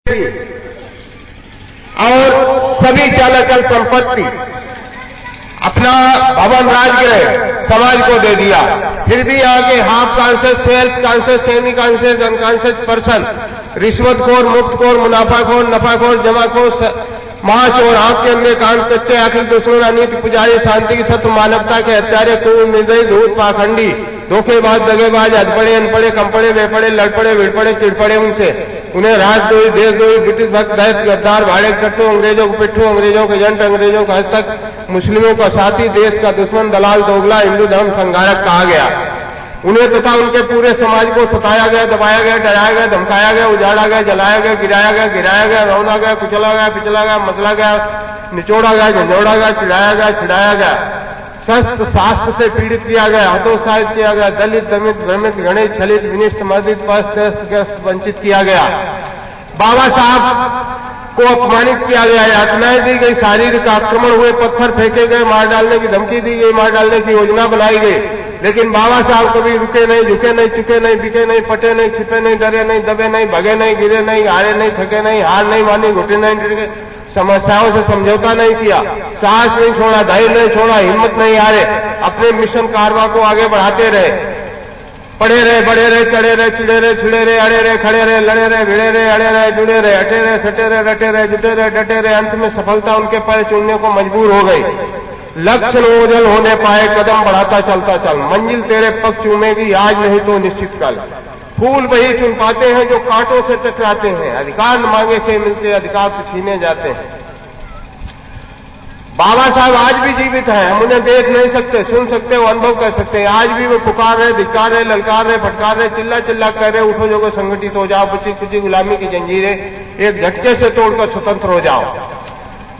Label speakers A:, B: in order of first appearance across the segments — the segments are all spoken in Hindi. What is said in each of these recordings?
A: और सभी चल संपत्ति अपना भवन राजगृह समाज को दे दिया। फिर भी आगे half conscious, self conscious, semi conscious, unconscious person, रिश्वतखोर, मुफ्तखोर, मुनाफाखोर, नफाखोर, जमाखोर, महाचोर, आंख के अंदर कान कच्चे, आखिर दुश्मन, अनीति पुजारी, शांति की सत्य, मानवता के हत्यारे, क्रूर, निर्दयी, धूत, पाखंडी, धोखेबाज, दगेबाज, अधपड़े, अनपड़े, कमपड़े, बेपड़े, लड़पड़े, विड़पड़े, चिड़पड़े, उन्हें राजद्रोही, देशद्रोही, ब्रिटिश भक्त, दहशत, गद्दार, भाड़े कट्टू, अंग्रेजों को पिट्ठू, अंग्रेजों के एजेंट, अंग्रेजों का हस्तक, मुस्लिमों का साथी, देश का दुश्मन, दलाल, दोगला, हिंदू धर्म संघारक कहा गया। उन्हें तथा उनके पूरे समाज को सताया गया, दबाया गया, डराया गया, धमकाया गया, उजाड़ा गया, जलाया गया, गिराया गया, रौना गया, कुचला गया, पिचला गया, मसला गया, निचोड़ा गया, झंझोड़ा गया, चिढ़ाया गया, छिड़ाया गया, शस्त्र शास्त्र से पीड़ित किया गया, हतोत्साहित किया गया, दलित, दमित, भ्रमित, घृणित, छलित, विनिष्ट, मर्दित, पस्त, वंचित किया गया। बाबा साहब को अपमानित किया गया, यातनाएं दी गई, शारीरिक आक्रमण हुए, पत्थर फेंके गए, मार डालने की धमकी दी गई, मार डालने की योजना बनाई गई। लेकिन बाबा साहब कभी रुके नहीं, झुके नहीं, चुके नहीं, बिके नहीं, पटे नहीं, छिपे नहीं, डरे नहीं, दबे नहीं, भगे नहीं, गिरे नहीं, हारे नहीं, थके नहीं, हार नहीं मानी, घुटे नहीं टिके, समस्याओं से समझौता नहीं किया, साहस नहीं छोड़ा, धैर्य नहीं छोड़ा, हिम्मत नहीं हारे, अपने मिशन कारवा को आगे बढ़ाते रहे, पढ़े रहे, बढ़े रहे, चढ़े रहे, चिड़े रहे, छिड़े रहे, अड़े रहे, खड़े रहे, लड़े रहे, भिड़े रहे, अड़े रहे, जुड़े रहे, अटे रहे, सटे रहे, रटे रहे, जुटे रहे, डटे रहे। अंत में सफलता उनके पैर चुनने को मजबूर हो गई। लक्ष्य ओझल होने पाए, कदम बढ़ाता चलता चल, मंजिल तेरे पग चूमेगी, आज नहीं तो निश्चित कल। फूल वही चुन पाते हैं जो कांटों से टकराते हैं, अधिकार मांगे से मिलते, अधिकार से छीने जाते हैं। बाबा साहब आज भी जीवित हैं, हम उन्हें देख नहीं सकते, सुन सकते, वो अनुभव कर सकते हैं। आज भी वो पुकार रहे, धिक्कार रहे, ललकार रहे, फटकार रहे, चिल्ला चिल्ला कर रहे, उठो जोगो संगठित हो जाओ, बची कुची गुलामी की जंजीरें एक झटके से तोड़कर स्वतंत्र हो जाओ।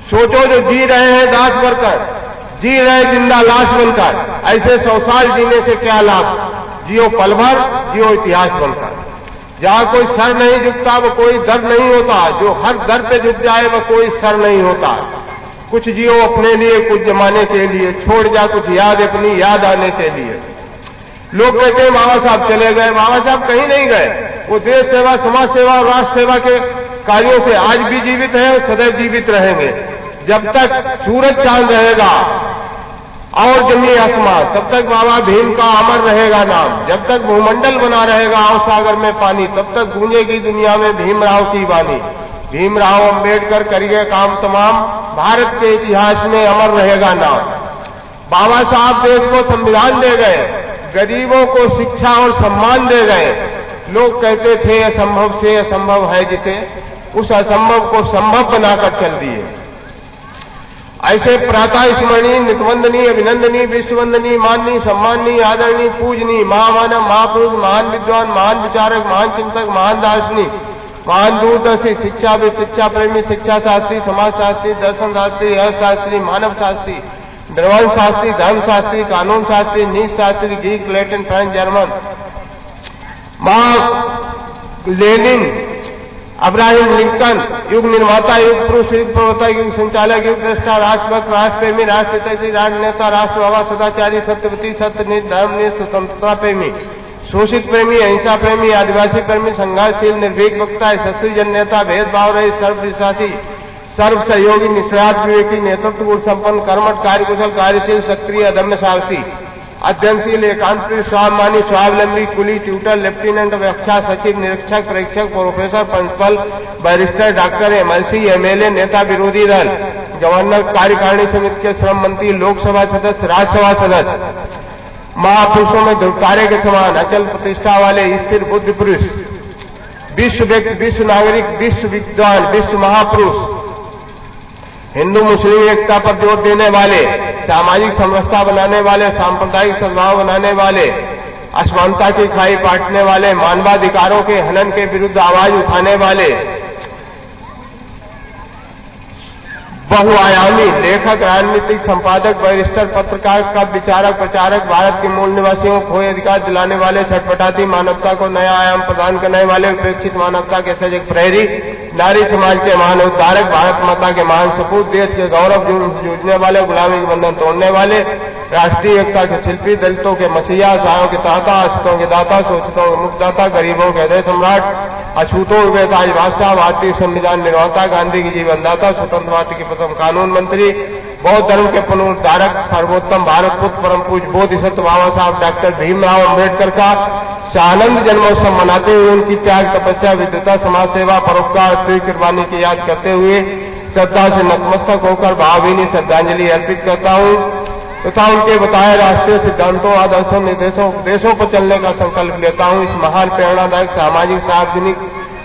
A: सोचो जो जी रहे हैं दास बनकर, जी रहे जिंदा लाश बनकर, ऐसे 100 साल जीने से क्या लाभ। जियो पल भर, जियो इतिहास बनकर। जहां कोई सर नहीं झुकता वो कोई दर नहीं होता, जो हर दर पे झुक जाए वह कोई सर नहीं होता। कुछ जियो अपने लिए, कुछ जमाने के लिए, छोड़ जा कुछ याद अपनी याद आने के लिए। लोग कहते हैं बाबा साहब चले गए, बाबा साहब कहीं नहीं गए। वो देश सेवा, समाज सेवा और राष्ट्र सेवा के कार्यों से आज भी जीवित हैं और सदैव जीवित रहेंगे। जब तक सूरज चांद रहेगा और जमी आसमान, तब तक बाबा भीम का अमर रहेगा नाम। जब तक भूमंडल बना रहेगा और सागर में पानी, तब तक गूंजेगी दुनिया में भीमराव की वाणी। भीमराव अंबेडकर करिए काम तमाम, भारत के इतिहास में अमर रहेगा नाम। बाबा साहब देश को संविधान दे गए, गरीबों को शिक्षा और सम्मान दे गए। लोग कहते थे असंभव से असंभव है जिसे, उस असंभव को संभव बनाकर चल दिए। ऐसे प्रातः स्मरणीय, नितवंदनीय, अभिनंदनीय, विश्ववंदनीय, माननीय, सम्माननीय, आदरणीय, पूजनीय, महामानव, महापुरुष, महान विद्वान, महान विचारक, महान चिंतक, महान दार्शनिक, महान दूरदर्शी, शिक्षाविद, शिक्षा प्रेमी, शिक्षा शास्त्री, समाज शास्त्री, दर्शन शास्त्री, अर्थशास्त्री, मानव शास्त्री, द्रवण शास्त्री, धर्म शास्त्री, कानून शास्त्री, नीति Shastri, Greek, Latin, French, German, marks, Lenin, Abraham Lincoln, युग निर्माता, युग पुरुष, युग प्रवर्तक, युग संचालक, युग दृष्टा, राष्ट्रभक्त, राष्ट्रप्रेमी, राष्ट्रहितैषी, राजनेता, राष्ट्रभावा, सदाचारी, सत्यवती, सत्यनिष्ठ, धर्मनिष्ठ, स्वतंत्रता प्रेमी, शोषित प्रेमी, अहिंसा प्रेमी, आदिवासी प्रेमी, संघर्षशील, निर्भीक वक्ता, यशस्वी जननेता, भेदभाव रहित, सर्वविश्वासी, सर्व सहयोगी, निष्प्रयास विवेकी, नेतृत्व गुण संपन्न, कर्मठ, कार्यकुशल, कार्यशील, सक्रिय, अदम्य साहसी, अध्ययनशील, एकांतप्रिय, स्वाभिमानी, स्वावलंबी, कुली, ट्यूटर, लेफ्टिनेंट, रक्षा सचिव, निरीक्षक, परीक्षक, professor, principal, barrister, doctor, MLC, MLA, नेता विरोधी दल, गवर्नर, कार्यकारिणी समिति के श्रम मंत्री, लोकसभा सदस्य, राज्यसभा सदस्य, महापुरुषों में ध्रुवतारे के समान अचल प्रतिष्ठा वाले स्थिर बुद्ध पुरुष, विश्व व्यक्ति, विश्व नागरिक, विश्व विद्वान, विश्व महापुरुष, हिंदू मुस्लिम एकता पर जोर देने वाले, सामाजिक समरसता बनाने वाले, सांप्रदायिक सद्भाव बनाने वाले, असमानता की खाई पाटने वाले, मानवाधिकारों के हनन के विरुद्ध आवाज उठाने वाले, बहुआयामी लेखक, राजनीतिक संपादक, बैरिस्टर, पत्रकार, कवि, विचारक, प्रचारक, भारत के मूल निवासियों को खोए अधिकार दिलाने वाले, छटपटाती मानवता को नया आयाम प्रदान करने वाले, उपेक्षित मानवता के सजग प्रहरी, नारी समाज के महान उद्धारक, भारत माता के महान सपूत, देश के गौरव जूझने वाले, गुलामी के बंधन तोड़ने वाले, राष्ट्रीय एकता के शिल्पी, दलितों के मसीहा, सायों के दाता, अस्तों के दाता, शोषितों के मुक्तदाता, गरीबों के हृदय सम्राट, अछूतो विवेकराज बादशाह, भारतीय संविधान निर्माता, गांधी की जीवनदाता, स्वतंत्रता के प्रथम कानून मंत्री, बौद्ध धर्म के पुनरुद्धारक, सर्वोत्तम भारत पुत्र, परम पूज्य बोधिसत्व बाबा साहब डॉक्टर भीमराव अम्बेडकर का सानंद जन्मोत्सव मनाते हुए उनकी त्याग, तपस्या, विद्वता, समाज सेवा, परोपकार, स्त्री कुर्बानी की याद करते हुए श्रद्धा से नतमस्तक होकर भावभीनी श्रद्धांजलि अर्पित करता हूं तथा उनके बताए राष्ट्रीय सिद्धांतों, आदर्शों, निर्देशों, उपदेशों पर चलने का संकल्प लेता हूं। इस महान प्रेरणादायक सामाजिक, सार्वजनिक,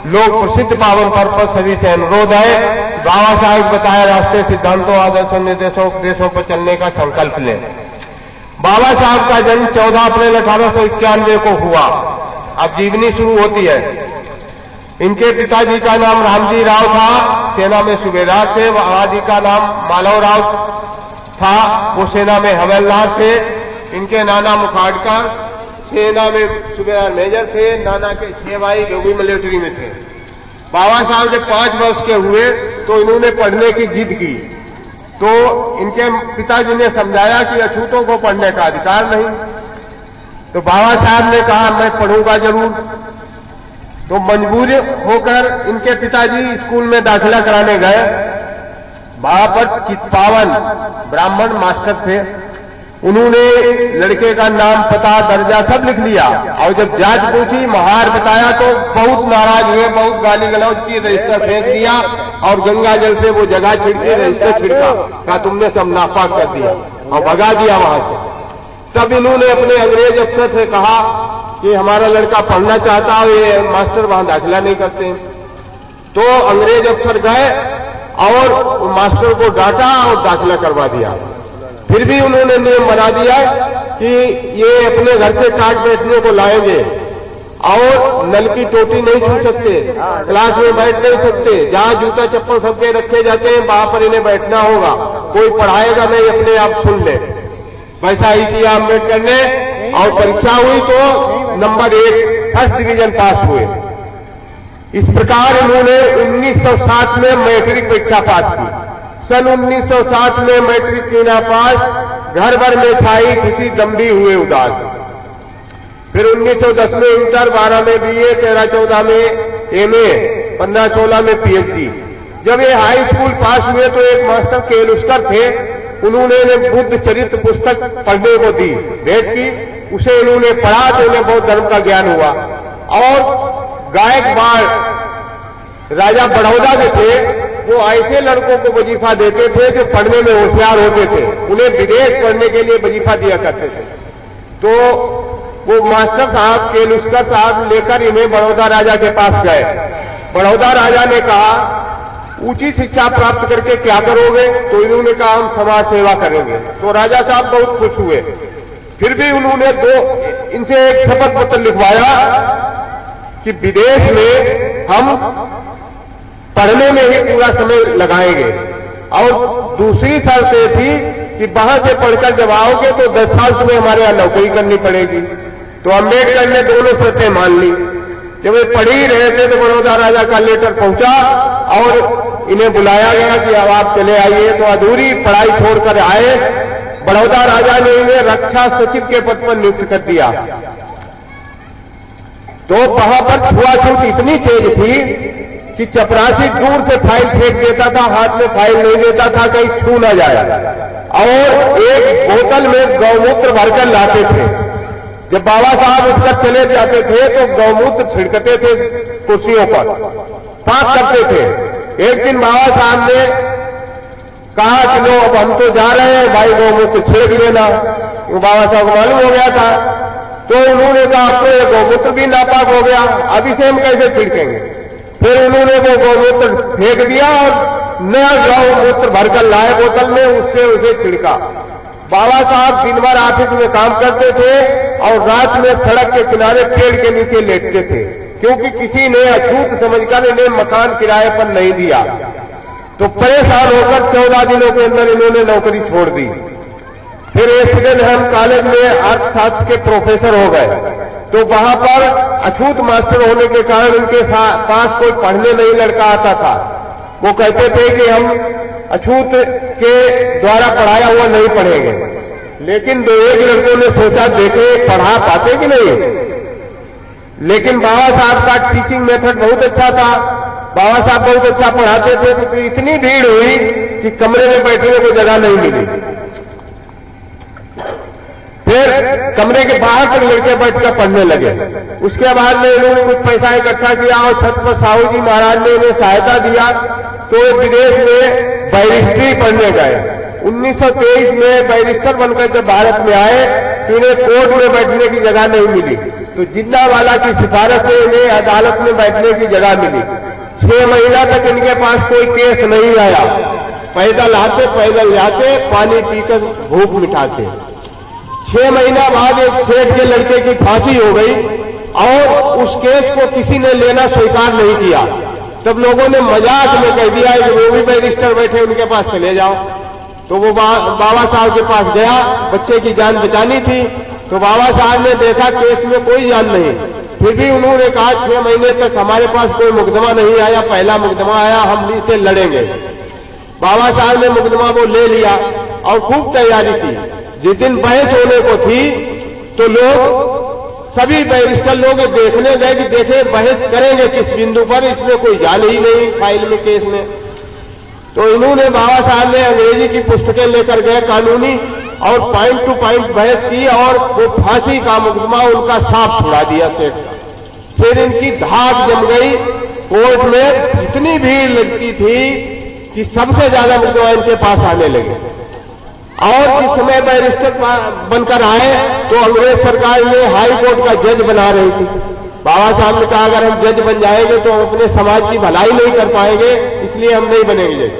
A: लोक प्रसिद्ध पावन पर्व पर सभी से अनुरोध है, बाबा साहब बताए राष्ट्रीय सिद्धांतों, आदर्शों, निर्देशों, उपदेशों पर चलने का संकल्प लें। बाबा साहब का जन्म 14 अप्रैल 1891 को हुआ। अब जीवनी शुरू होती है। इनके पिताजी का नाम रामजी राव था, सेना में सूबेदार थे। बाबाजी का नाम मालव राव था, वो सेना में हवलदार थे। इनके नाना मुखाड़कर सेना में सूबेदार मेजर थे। नाना के 6 भाई जोगी मिलिट्री में थे। बाबा साहब जब 5 वर्ष के हुए तो इन्होंने पढ़ने की जिद की, तो इनके पिताजी ने समझाया कि अछूतों को पढ़ने का अधिकार नहीं। तो बाबा साहब ने कहा मैं पढ़ूंगा जरूर। तो मजबूर होकर इनके पिताजी स्कूल में दाखिला कराने गए। वहां पर चित्पावन ब्राह्मण मास्टर थे। उन्होंने लड़के का नाम, पता, दर्जा सब लिख लिया और जब जांच पूछी, महार बताया तो बहुत नाराज हुए, बहुत गाली गलौज की, रजिस्टर फेंक दिया और गंगा जल से वो जगह छिड़के, रजिस्टर छिड़का, कहा तुमने सब नापाक कर दिया और भगा दिया वहां से। तब इन्होंने अपने अंग्रेज अफसर से कहा कि हमारा लड़का पढ़ना चाहता है, ये मास्टर वहां दाखिला नहीं करते। तो अंग्रेज अफसर गए और मास्टर को डांटा और दाखिला करवा दिया। फिर भी उन्होंने नियम बना दिया कि ये अपने घर से टाट बैठने को लाएंगे और नल की टोटी नहीं छू सकते, क्लास में बैठ नहीं सकते, जहां जूता चप्पल सबके रखे जाते हैं वहां पर इन्हें बैठना होगा, कोई पढ़ाएगा नहीं, अपने आप सुन ले। वैसा ही किया अम्बेडकर ने और परीक्षा हुई तो नंबर 1 फर्स्ट डिवीजन पास हुए। इस प्रकार इन्होंने 1907 में मैट्रिक परीक्षा पास की। सन 1907 में मैट्रिक की ना पास, घर भर में छाई खुशी, दम्भी हुए उदास। फिर 1910 में इंटर, 12 में बीए, 13-14 में एमए, 15-16 में पीएचडी। जब ये हाई स्कूल पास हुए तो एक मास्टर केलुस्कर थे, उन्होंने बुद्ध चरित्र पुस्तक पढ़ने को दी, भेंट की। उसे इन्होंने पढ़ा तो इन्हें बहुत धर्म का ज्ञान हुआ। और गायकवाड़ राजा बड़ौदा जो थे वो ऐसे लड़कों को वजीफा देते थे जो पढ़ने में होशियार होते थे, उन्हें विदेश पढ़ने के लिए वजीफा दिया करते थे। तो वो मास्टर साहब केलुस्कर साहब लेकर इन्हें बड़ौदा राजा के पास गए। बड़ौदा राजा ने कहा ऊंची शिक्षा प्राप्त करके क्या करोगे? तो इन्होंने कहा हम समाज सेवा करेंगे। तो राजा साहब बहुत खुश हुए। फिर भी उन्होंने इनसे एक शपथ पत्र लिखवाया कि विदेश में हम पढ़ने में ही पूरा समय लगाएंगे और दूसरी शर्त ये थी कि वहां से पढ़कर जब आओगे तो 10 साल तुम्हें हमारे यहां नौकरी करनी पड़ेगी। तो अम्बेडकर ने दोनों शर्तें मान ली। जब वे पढ़ ही रहे थे तो बड़ौदा राजा का लेटर पहुंचा और इन्हें बुलाया गया कि अब आप चले आइए। तो अधूरी पढ़ाई छोड़कर आए। बड़ौदा राजा ने इन्हें रक्षा सचिव के पद पर नियुक्त कर दिया। तो वहां पर छुआछूत इतनी तेज थी कि चपरासी दूर से फाइल फेंक देता था, हाथ में फाइल नहीं देता था, कहीं छू ना जाए। और एक बोतल में गौमूत्र भरकर लाते थे। जब बाबा साहब उठकर चले जाते थे तो गौमूत्र छिड़कते थे कुर्सियों पर, पाक करते थे। एक दिन बाबा साहब ने कहा कि लो अब हम तो जा रहे हैं, भाई गौमूत्र छिड़क लेना। वो बाबा साहब को मालूम हो गया था। तो उन्होंने कहा अब तो ये गौमूत्र भी नापाक हो गया, अब इसे हम कैसे छिड़केंगे? फिर उन्होंने वो गौमूत्र फेंक दिया और नया गौमूत्र भरकर लाए बोतल में, उससे उसे छिड़का। बाबा साहब दिन भर ऑफिस में काम करते थे और रात में सड़क के किनारे पेड़ के नीचे लेटते थे, क्योंकि किसी ने अछूत समझकर इन्हें मकान किराए पर नहीं दिया। तो परेशान होकर 14 दिनों के अंदर इन्होंने नौकरी छोड़ दी। फिर एसिडेंटहम कॉलेज में अर्थशास्त्र के प्रोफेसर हो गए। तो वहां पर अछूत मास्टर होने के कारण उनके पास कोई पढ़ने नहीं लड़का आता था। वो कहते थे कि हम अछूत के द्वारा पढ़ाया हुआ नहीं पढ़ेंगे। लेकिन 2-1 लड़कों ने सोचा देखे पढ़ा पाते कि नहीं। लेकिन बाबा साहब का टीचिंग मेथड बहुत अच्छा था। बाबा साहब बहुत अच्छा पढ़ाते थे, तो इतनी भीड़ हुई कि कमरे में बैठने को जगह नहीं मिली। फिर कमरे के बाहर तक लड़के बैठकर पढ़ने लगे। उसके बाद में इन्होंने कुछ पैसा इकट्ठा किया और छत पर साहू जी महाराज ने इन्हें सहायता दिया, तो विदेश में बैरिस्ट्री पढ़ने गए। 1923 में बैरिस्टर बनकर जब भारत में आए तो इन्हें कोर्ट में बैठने की जगह नहीं मिली, तो जिन्नावाला की सिफारिश से इन्हें अदालत में बैठने की जगह मिली। 6 महीना तक इनके पास कोई केस नहीं आया। पैदल आते, पैदल जाते, पानी पीकर भूख मिटाते। 6 महीना बाद एक सेठ के लड़के की फांसी हो गई और उस केस को किसी ने लेना स्वीकार नहीं किया। तब लोगों ने मजाक में कह दिया कि वो भी बैरिस्टर बैठे, उनके पास चले जाओ। तो वो बाबा साहब के पास गया, बच्चे की जान बचानी थी। तो बाबा साहब ने देखा केस में कोई जान नहीं, फिर भी उन्होंने कहा 6 महीने तक हमारे पास कोई मुकदमा नहीं आया, पहला मुकदमा आया, हम इसे लड़ेंगे। बाबा साहब ने मुकदमा वो ले लिया और खूब तैयारी की। जिस दिन बहस होने को थी तो लोग, सभी बैरिस्टर लोग देखने गए कि देखे बहस करेंगे किस बिंदु पर, इसमें कोई जान ही नहीं फाइल में, केस में। तो इन्होंने बाबा साहब ने अंग्रेजी की पुस्तकें लेकर गए कानूनी, और पॉइंट टू पॉइंट बहस की और वो फांसी का मुकदमा उनका साफ छुड़ा दिया सेठ का। फिर इनकी धाक जम गई। कोर्ट में इतनी भीड़ लगती थी कि सबसे ज्यादा मुकदमा इनके पास आने लगे। और जिस समय बैरिस्टर बनकर आए तो अंग्रेज सरकार ने हाई कोर्ट का जज बना रही थी। बाबा साहब ने कहा अगर हम जज बन जाएंगे तो हम अपने समाज की भलाई नहीं कर पाएंगे, इसलिए हम नहीं बनेंगे जज।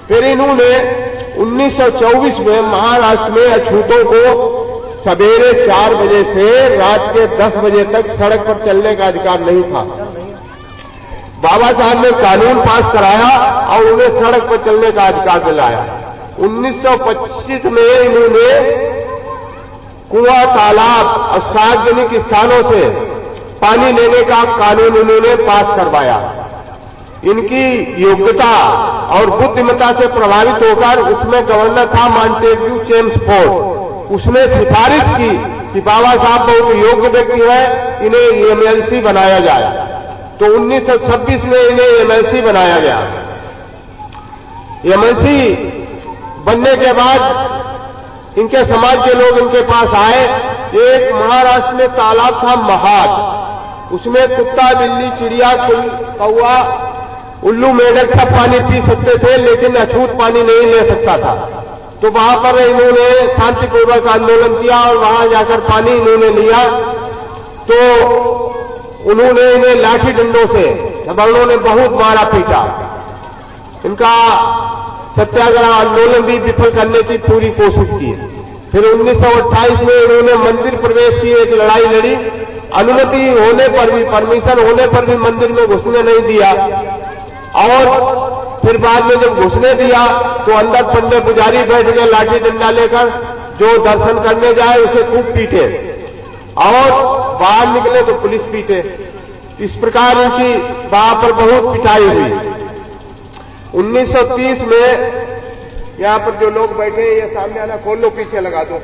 A: फिर इन्होंने 1924 में महाराष्ट्र में अछूतों को सवेरे 4 बजे से रात के 10 बजे तक सड़क पर चलने का अधिकार नहीं था। बाबा साहब ने कानून पास कराया और उन्हें सड़क पर चलने का अधिकार दिलाया। 1925 में इन्होंने कुआं, तालाब और सार्वजनिक स्थानों से पानी लेने का कानून उन्होंने पास करवाया। इनकी योग्यता और बुद्धिमत्ता से प्रभावित होकर उसमें गवर्नर था मॉन्टेग्यू चेम्सफोर्ड। उसने सिफारिश की कि बाबा साहब बहुत योग्य व्यक्ति है, इन्हें एमएलसी बनाया जाए। तो 1926 में इन्हें एमएलसी बनाया गया। एमएलसी बनने के बाद इनके समाज के लोग इनके पास आए। एक महाराष्ट्र में तालाब था महाद, उसमें कुत्ता, बिल्ली, चिड़िया, कौवा, उल्लू, मेढक सब पानी पी सकते थे, लेकिन अछूत पानी नहीं ले सकता था। तो वहां पर इन्होंने शांतिपूर्वक आंदोलन किया और वहां जाकर पानी इन्होंने लिया। तो उन्होंने इन्हें लाठी डंडों से सवर्णों ने बहुत मारा पीटा। इनका सत्याग्रह आंदोलन भी विफल करने की पूरी कोशिश की। फिर 1928 में इन्होंने मंदिर प्रवेश की एक लड़ाई लड़ी। अनुमति होने पर भी, परमिशन होने पर भी मंदिर में घुसने नहीं दिया। और फिर बाद में जब घुसने दिया तो अंदर पंडित पुजारी बैठ गए लाठी डंडा लेकर, जो दर्शन करने जाए उसे खूब पीटे और बाहर निकले तो पुलिस पीटे। इस प्रकार उनकी वहां पर बहुत पिटाई हुई। 1930 में यहां पर जो लोग बैठे हैं, ये सामने आना खोल लो, पीछे लगा दो,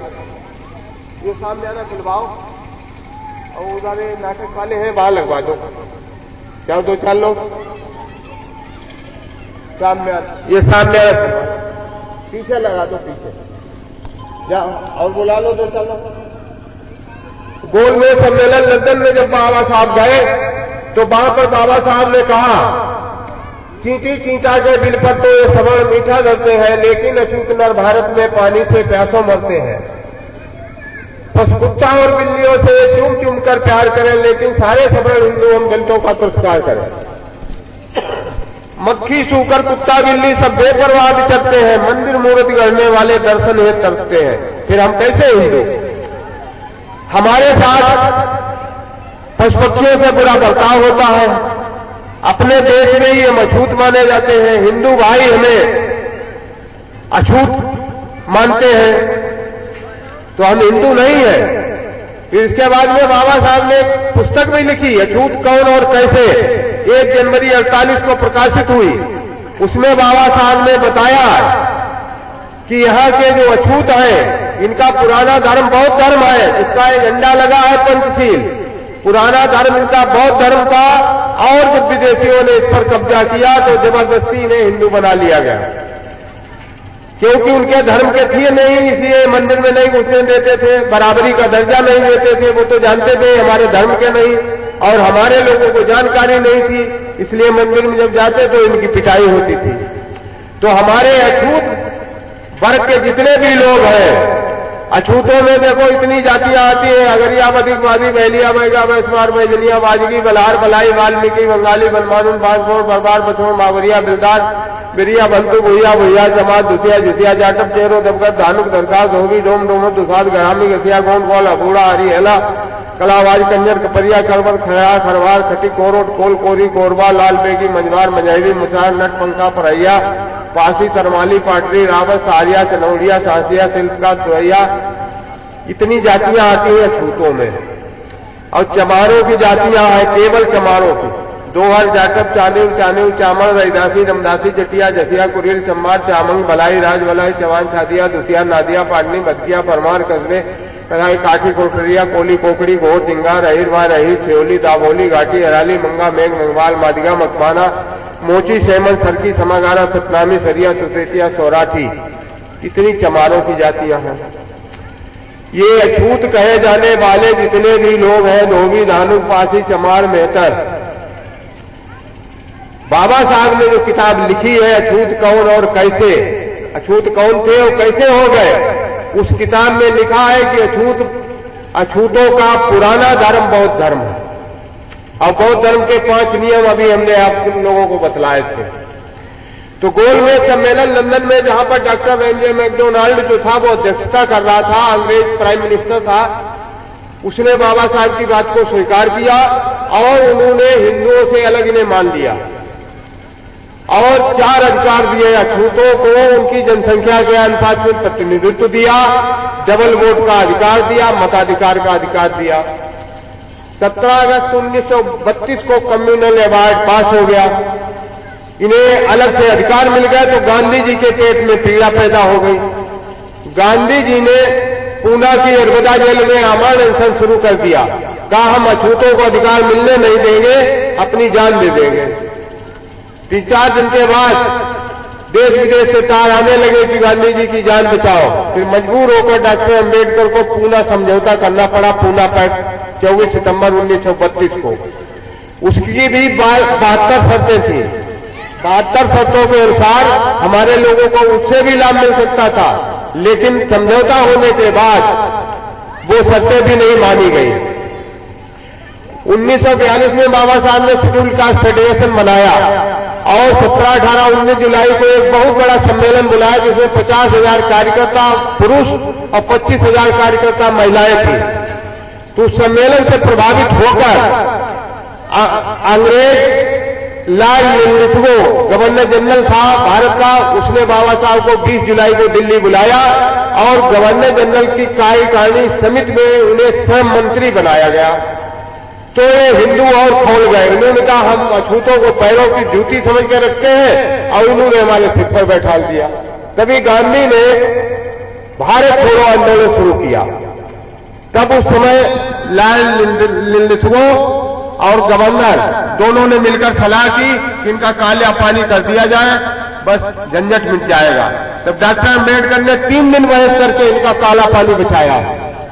A: ये सामने आना खुलवाओ और उधर नाटक वाले हैं वहां लगवा दो। क्या 2-4 लोग सामने आना, ये सामने आना, पीछे लगा दो, पीछे जाओ और बुला लो 2-4 लोग। गोलमेज सम्मेलन लंदन में जब बाबा साहब गए तो वहां पर बाबा साहब ने कहा, चींटी चींटा के दिल पर तो ये सवर्ण मीठा धरते हैं, लेकिन अछूत नर भारत में पानी से प्यासों मरते हैं। बस कुत्ता और बिल्लियों से चूम चूम कर प्यार करें, लेकिन सारे सवर्ण हिंदू हम दलितों का तिरस्कार करें। मक्खी, सूकर, कुत्ता, बिल्ली सब बेपरवाह विचरते हैं, मंदिर मूर्ति गढ़ने वाले दर्शन हेतु तरसते हैं, फिर हम कैसे हिंदू? हमारे साथ पशु पक्षियों से बुरा बर्ताव होता है। अपने देश में ही हम अछूत माने जाते हैं, हिंदू भाई हमें अछूत मानते हैं, तो हम हिंदू नहीं है। फिर इसके बाद में बाबा साहब ने एक पुस्तक भी लिखी, अछूत कौन और कैसे, 1 जनवरी 48 को प्रकाशित हुई। उसमें बाबा साहब ने बताया कि यहाँ के जो अछूत हैं, इनका पुराना धर्म बौद्ध धर्म है, इसका एक झंडा लगा है पंचशील। पुराना धर्म इनका बौद्ध धर्म था, और जब विदेशियों ने इस पर कब्जा किया तो जबरदस्ती इन्हें हिंदू बना लिया गया, क्योंकि उनके धर्म के थे नहीं, इसलिए मंदिर में नहीं घुसने देते थे, बराबरी का दर्जा नहीं देते थे। वो तो जानते थे हमारे धर्म के नहीं, और हमारे लोगों को जानकारी नहीं थी, इसलिए मंदिर में जब जाते तो इनकी पिटाई होती थी। तो हमारे अछूत वर्ग के जितने भी लोग हैं, अछूतों में देखो इतनी जातियां आती हैं, अगरिया, बदिकवादी, बहलिया, बैगा, बैसवार, बैजनिया, बाजगी, बलहार, बलाई, वाल्मीकि, बंगाली, बनमानुन, बांसफोड़, बरबार, बछोड़, मावरिया, बिलदार, बिरिया, बंतु, भुइया, भुइया, जमात, दुतिया, जुतिया, जाटप, चेरो, दबगत, धानुक, दरखास, धोबी, डोम, डोमो, दुसाद, गरामी, गसिया, गोंड, कौल, अबूड़ा, हरी, हेला, कलावाज, कंजर, कपरिया, करवर, खड़ा, खरवार, खटी, कोरोट, कोल, कोरी, कोरबा, लाल बेगी, मंजवार, मजहरी, मुसार, नट, पंखा, परैया, पासी, तरमाली, पाटरी, रावत, सारिया, चनौड़िया, सांसिया, शिल्पकार, तुरैया, इतनी जातियां आती हैं अछूतों में। और चमारों की जातियां हैं, केवल चमारों की, दोहर, जाटप, चानेव, चानेव, चामड़, रैदासी, रमदासी, जटिया, जसिया, कुरेल, चम्मार, चामंग, बलाई, राजबलाई, चवान, छादिया, दुसिया, नादिया, पाटनी, बदकिया, परमार, कस्बे, कलाई, काठी, कोटरिया, कोली, कोकड़ी, घोर, टिंगा, रहीरवा, रही, छेवली, दाभोली, घाटी, हराली, मंगा, मेघ, मंगवाल, मादिगा, मकमाना, मोची, शैमन, सरकी, समागारा, सतनामी, सरिया, सुसेटिया, सौराठी, इतनी चमारों की जातियां हैं। ये अछूत कहे जाने वाले जितने भी लोग हैं, धोबी, धानुक, पासी, चमार, मेहतर, बाबा साहब ने जो किताब लिखी है अछूत कौन और कैसे, अछूत कौन थे और कैसे हो गए, उस किताब में लिखा है कि अछूतों का पुराना धर्म बौद्ध धर्म है, और बौद्ध धर्म के 5 नियम अभी हमने आप लोगों को बतलाए थे। तो गोलमेज सम्मेलन लंदन में, जहां पर डॉक्टर एनजे मैकडोनाल्ड जो था वो अध्यक्षता कर रहा था, अंग्रेज प्राइम मिनिस्टर था, उसने बाबा साहब की बात को स्वीकार किया और उन्होंने हिंदुओं से अलग इन्हें मान लिया और 4 अधिकार दिए अछूतों को। उनकी जनसंख्या के अनुपात में प्रतिनिधित्व दिया, डबल वोट का अधिकार दिया, मताधिकार का अधिकार दिया। 17 अगस्त 1932 को कम्युनल अवार्ड पास हो गया, इन्हें अलग से अधिकार मिल गए। तो गांधी जी के पेट में पीड़ा पैदा हो गई। गांधी जी ने पूना की अरबदा जेल में आमरण अनशन शुरू कर दिया, कहा हम अछूतों को अधिकार मिलने नहीं देंगे, अपनी जान दे देंगे। 3-4 दिन के बाद देश विदेश से तार आने लगे कि गांधी जी की जान बचाओ। फिर मजबूर होकर डॉक्टर अंबेडकर को पूना समझौता करना पड़ा, पूना पैक्ट 24 सितंबर 1932 को। उसकी भी 72 शर्तें थी। 72 शर्तों के अनुसार हमारे लोगों को उससे भी लाभ मिल सकता था, लेकिन समझौता होने के बाद वो शर्तें भी नहीं मानी गई। 1942 में बाबा साहब ने शेड्यूल कास्ट फेडरेशन बनाया और 17, 18, 19 जुलाई को एक बहुत बड़ा सम्मेलन बुलाया, जिसमें 50,000 कार्यकर्ता पुरुष और 25,000 कार्यकर्ता महिलाएं थी। तो उस सम्मेलन से प्रभावित होकर अंग्रेज लॉर्ड लिंलिथगो गवर्नर जनरल था भारत का, उसने बाबा साहब को 20 जुलाई को दिल्ली बुलाया और गवर्नर जनरल की कार्यकारिणी समिति में उन्हें श्रम मंत्री बनाया गया। तो ये हिंदू और खोल गए। उन्होंने कहा हम अछूतों को पैरों की जूती समझ के रखते हैं, और उन्होंने हमारे सिर पर बैठा दिया। तभी गांधी ने भारत छोड़ो आंदोलन शुरू किया। तब उस समय लॉर्ड लिंलिथगो और गवर्नर दोनों ने मिलकर सलाह की कि इनका काला पानी कर दिया जाए, बस झंझट मिट जाएगा। तब डॉक्टर अंबेडकर ने 3 दिन बहस करके इनका काला पानी बिछाया।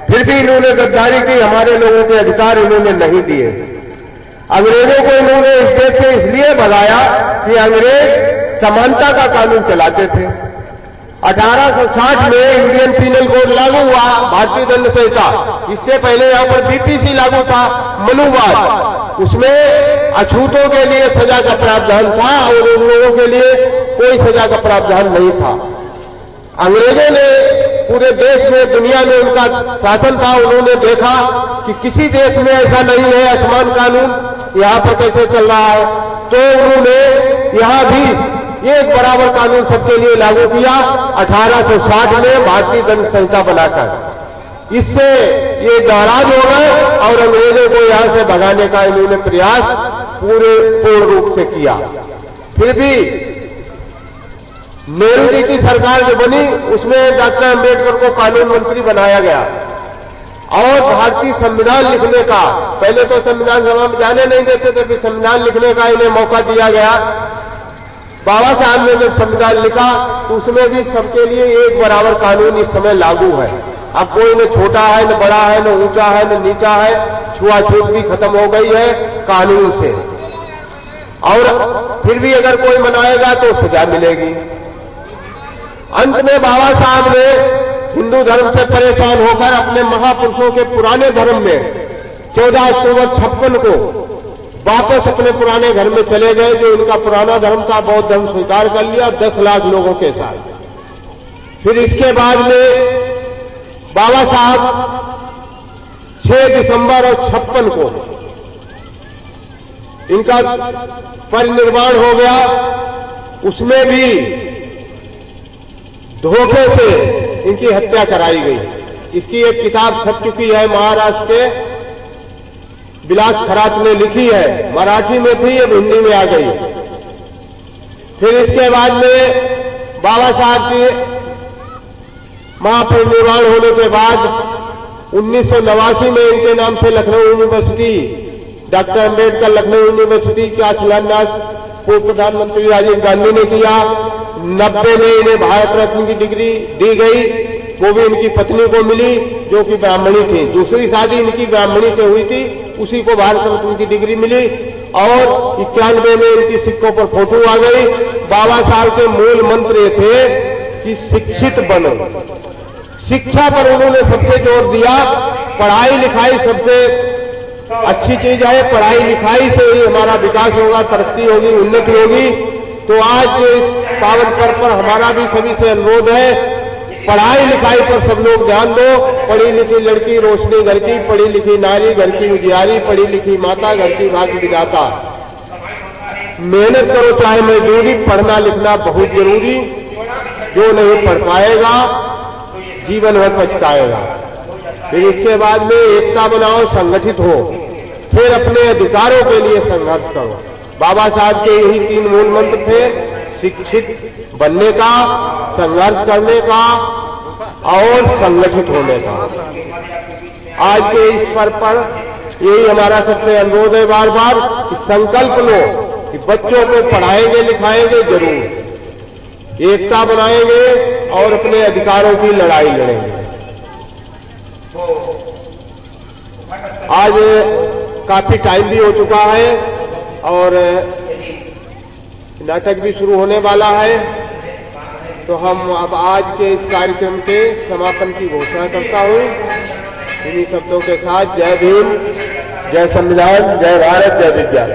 A: फिर भी इन्होंने गद्दारी की, हमारे लोगों के अधिकार इन्होंने नहीं दिए। अंग्रेजों को इन्होंने इस देश से इसलिए भगाया कि अंग्रेज समानता का कानून चलाते थे। 1860 में इंडियन पीनल कोड लागू हुआ, भारतीय दंड संहिता। इससे पहले यहां पर बीपीसी लागू था, मनुवाद। उसमें अछूतों के लिए सजा का प्रावधान था और उन लोगों के लिए कोई सजा का प्रावधान नहीं था। अंग्रेजों ने पूरे देश में, दुनिया में उनका शासन था। उन्होंने देखा कि किसी देश में ऐसा नहीं है असमान कानून, यहां पर कैसे चल रहा है। तो उन्होंने यहां भी एक बराबर कानून सबके लिए लागू किया 1860 में भारतीय दंड संहिता बनाकर। इससे ये नाराज हो गए और अंग्रेजों को यहां से भगाने का इन्होंने प्रयास पूर्ण रूप से किया। फिर भी नेहरू जी की सरकार जो बनी उसमें डॉक्टर अंबेडकर को कानून मंत्री बनाया गया और भारतीय संविधान लिखने का, पहले तो संविधान सभा में जाने नहीं देते थे, फिर संविधान लिखने का इन्हें मौका दिया गया। बाबा साहब ने जब संविधान लिखा तो उसमें भी सबके लिए एक बराबर कानून इस समय लागू है। अब कोई न छोटा है, न बड़ा है, न ऊंचा है, न नीचा है, छुआछूत भी खत्म हो गई है कानून से। और फिर भी अगर कोई मनाएगा तो सजा मिलेगी। अंत में बाबा साहब ने हिंदू धर्म से परेशान होकर अपने महापुरुषों के पुराने धर्म में 14 अक्टूबर 56 को वापस अपने पुराने घर में चले गए, जो इनका पुराना धर्म था, बौद्ध धर्म स्वीकार कर लिया 10 लाख लोगों के साथ। फिर इसके बाद में बाबा साहब 6 दिसंबर और 56 को इनका परिनिर्वाण हो गया। उसमें भी धोखे से इनकी हत्या कराई गई। इसकी एक किताब छप चुकी है, महाराष्ट्र के विलास खरात ने लिखी है, मराठी में थी, अब हिंदी में आ गई। फिर इसके बाद में बाबा साहब के महापरिनिर्वाण होने के बाद 1989 में इनके नाम से Lucknow university, doctor Ambedkar Lucknow university का शिलान्यास पूर्व प्रधानमंत्री राजीव गांधी ने किया। 90 में इन्हें भारत रत्न की डिग्री दी गई, वो भी इनकी पत्नी को मिली जो कि ब्राह्मणी थी। दूसरी शादी इनकी ब्राह्मणी से हुई थी, उसी को भारत रत्न की डिग्री मिली। और 91 में इनकी सिक्कों पर फोटो आ गई। बाबा साहब के मूल मंत्र ये थे कि शिक्षित बनो। शिक्षा पर उन्होंने सबसे जोर दिया। पढ़ाई लिखाई सबसे अच्छी चीज है, पढ़ाई लिखाई से ही हमारा विकास होगा, तरक्की होगी, उन्नति होगी। तो आज इस पावन पर्व पर हमारा भी सभी से अनुरोध है, पढ़ाई लिखाई पर सब लोग ध्यान दो। पढ़ी लिखी लड़की रोशनी घर की, पढ़ी लिखी नारी घर की उजियारी, पढ़ी लिखी माता घर की भाग्य विधाता। मेहनत करो चाहे मजदूरी, पढ़ना लिखना बहुत जरूरी। जो नहीं पढ़ पाएगा जीवन भर पछताएगा। फिर इसके बाद में एकता बनाओ, संगठित हो, फिर अपने अधिकारों के लिए संघर्ष करो। बाबा साहब के यही 3 मूल मंत्र थे, शिक्षित बनने का, संघर्ष करने का और संगठित होने का। आज के इस पर्व पर यही हमारा सबसे अनुरोध है बार बार कि संकल्प लो कि बच्चों को पढ़ाएंगे लिखाएंगे जरूर, एकता बनाएंगे और अपने अधिकारों की लड़ाई लड़ेंगे। आज काफी टाइम भी हो चुका है और नाटक भी शुरू होने वाला है, तो हम अब आज के इस कार्यक्रम के समापन की घोषणा करता हूं। इन्हीं शब्दों के साथ जय भीम, जय संविधान, जय भारत, जय विज्ञान।